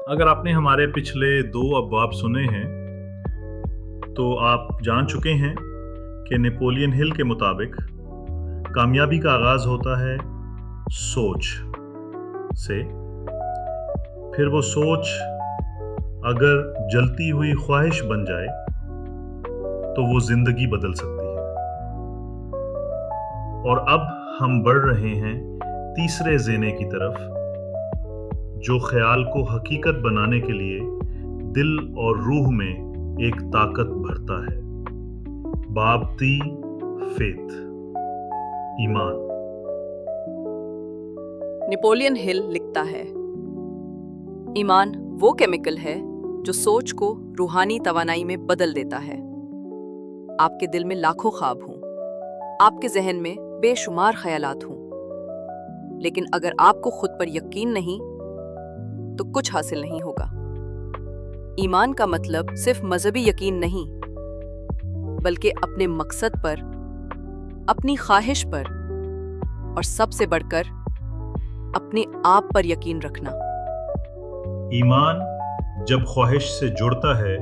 اگر آپ نے ہمارے پچھلے 2 ابواب سنے ہیں تو آپ جان چکے ہیں کہ نیپولین ہل کے مطابق کامیابی کا آغاز ہوتا ہے سوچ سے، پھر وہ سوچ اگر جلتی ہوئی خواہش بن جائے تو وہ زندگی بدل سکتی ہے۔ اور اب ہم بڑھ رہے ہیں تیسرے زینے کی طرف، جو خیال کو حقیقت بنانے کے لیے دل اور روح میں ایک طاقت بھرتا ہے۔ باب 3 فیتھ، ایمان۔ نیپولین ہل لکھتا ہے، ایمان وہ کیمیکل ہے جو سوچ کو روحانی توانائی میں بدل دیتا ہے۔ آپ کے دل میں لاکھوں خواب ہوں، آپ کے ذہن میں بے شمار خیالات ہوں، لیکن اگر آپ کو خود پر یقین نہیں تو کچھ حاصل نہیں ہوگا۔ ایمان کا مطلب صرف مذہبی یقین نہیں، بلکہ اپنے مقصد پر، اپنی خواہش پر، اور سب سے بڑھ کر اپنے آپ پر یقین رکھنا۔ ایمان جب خواہش سے جڑتا ہے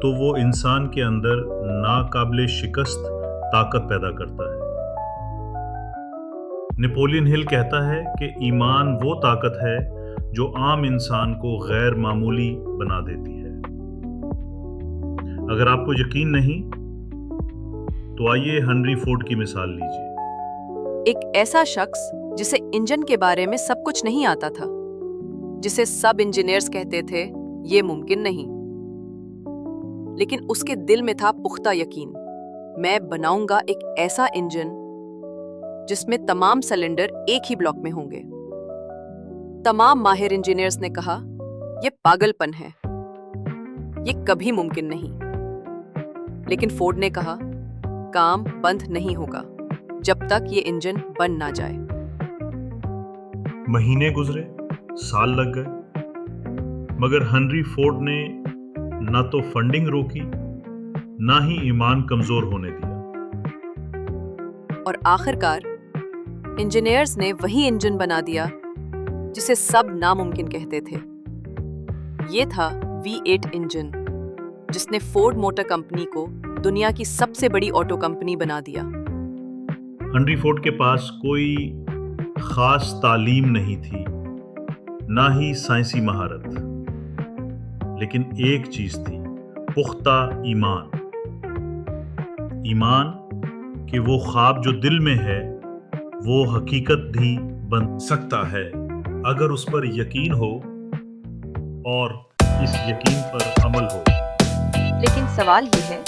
تو وہ انسان کے اندر ناقابل شکست طاقت پیدا کرتا ہے۔ نیپولین ہل کہتا ہے کہ ایمان وہ طاقت ہے جو عام انسان کو غیر معمولی بنا دیتی ہے۔ اگر آپ کو یقین نہیں تو آئیے ہنری فورڈ کی مثال لیجیے۔ ایک ایسا شخص جسے انجن کے بارے میں سب کچھ نہیں آتا تھا، جسے سب انجینئرز کہتے تھے یہ ممکن نہیں، لیکن اس کے دل میں تھا پختہ یقین، میں بناؤں گا ایک ایسا انجن جس میں تمام سلنڈر ایک ہی بلاک میں ہوں گے۔ تمام ماہر انجینئرز نے کہا یہ پاگل پن ہے، یہ کبھی ممکن نہیں، لیکن فورڈ نے کہا کام بند نہیں ہوگا جب تک یہ انجن بن نہ جائے۔ مہینے گزرے، سال لگ گئے، مگر ہنری فورڈ نے نہ تو فنڈنگ روکی، نہ ہی ایمان کمزور ہونے دیا۔ اور آخر کار انجینئرز نے وہی انجن بنا دیا جسے سب ناممکن کہتے تھے۔ یہ تھا V8 انجن، جس نے فورڈ موٹر کمپنی کو دنیا کی سب سے بڑی آٹو کمپنی بنا دیا۔ ہنری فورڈ کے پاس کوئی خاص تعلیم نہیں تھی، نہ ہی سائنسی مہارت، لیکن ایک چیز تھی، پختہ ایمان۔ ایمان کہ وہ خواب جو دل میں ہے وہ حقیقت بھی بن سکتا ہے اگر اس پر یقین ہو اور اس یقین پر عمل ہو۔ لیکن سوال یہ ہے،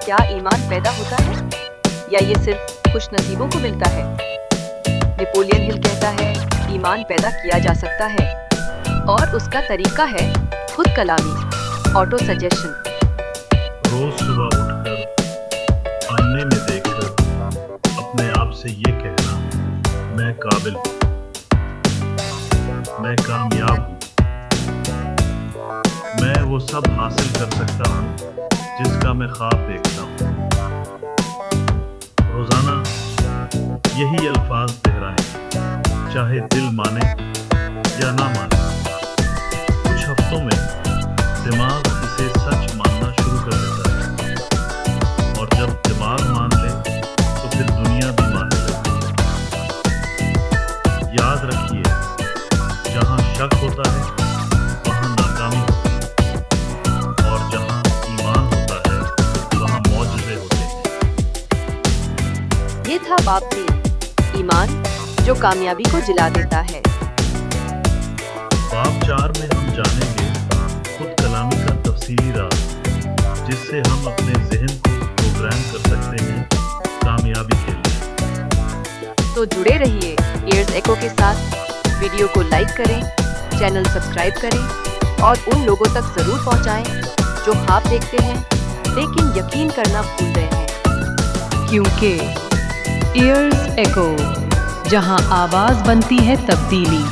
کیا ایمان پیدا ہوتا ہے یا یہ صرف خوش نصیبوں کو ملتا ہے؟ نیپولین ہل کہتا ہے ایمان پیدا کیا جا سکتا ہے، اور اس کا طریقہ ہے خود کلامی، آٹو سجیشن۔ روز صبح اٹھ کر آئینے میں دیکھ کر اپنے آپ سے یہ کہنا، میں قابل ہوں، میں کامیاب ہوں، میں وہ سب حاصل کر سکتا ہوں جس کا میں خواب دیکھتا ہوں۔ روزانہ یہی الفاظ دہرائیں، چاہے دل مانے یا نہ مانے۔ کچھ ہفتوں میں دماغ اسے سچ ماننا شروع کر دیتا ہے، اور جب دماغ مان لے تو پھر دنیا بھی ماننے لگتی ہے۔ یاد رکھیے، جہاں شک ہوتا ہے وہاں ناکامی ہوتی ہے، اور جہاں ایمان ہوتا ہے وہاں معجزے ہوتے ہیں۔ یہ تھا باب 3، ایمان جو کامیابی کو جلا دیتا ہے۔ باب 4 میں ہم جانیں گے خود کلامی کا تفصیلی راز، جس سے ہم اپنے ذہن کو پروگرام کر سکتے ہیں کامیابی کے لیے۔ تو جڑے رہیے ایئرز ایکو کے ساتھ، ویڈیو کو لائک کریں، چینل سبسکرائب کریں، اور ان لوگوں تک ضرور پہنچائیں جو خواب دیکھتے ہیں لیکن یقین کرنا بھول گئے ہیں۔ کیونکہ ایئرز ایکو، جہاں آواز بنتی ہے تبدیلی۔